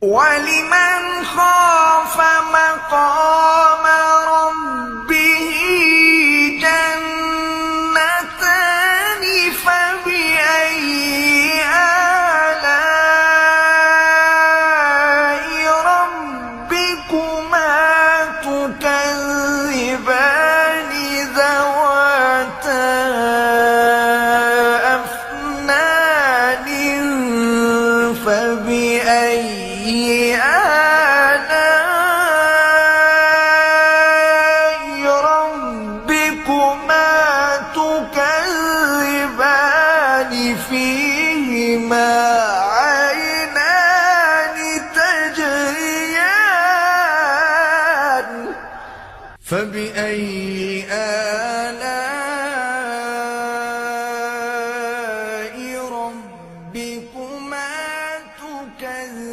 ولمن خاف مقام ربه جنتان فبأي آلاء ربكما تكذبان ذواتا أفنان فبأي آلاء ربكما تكذبان فيهما عينان تجريان فبأي آلاء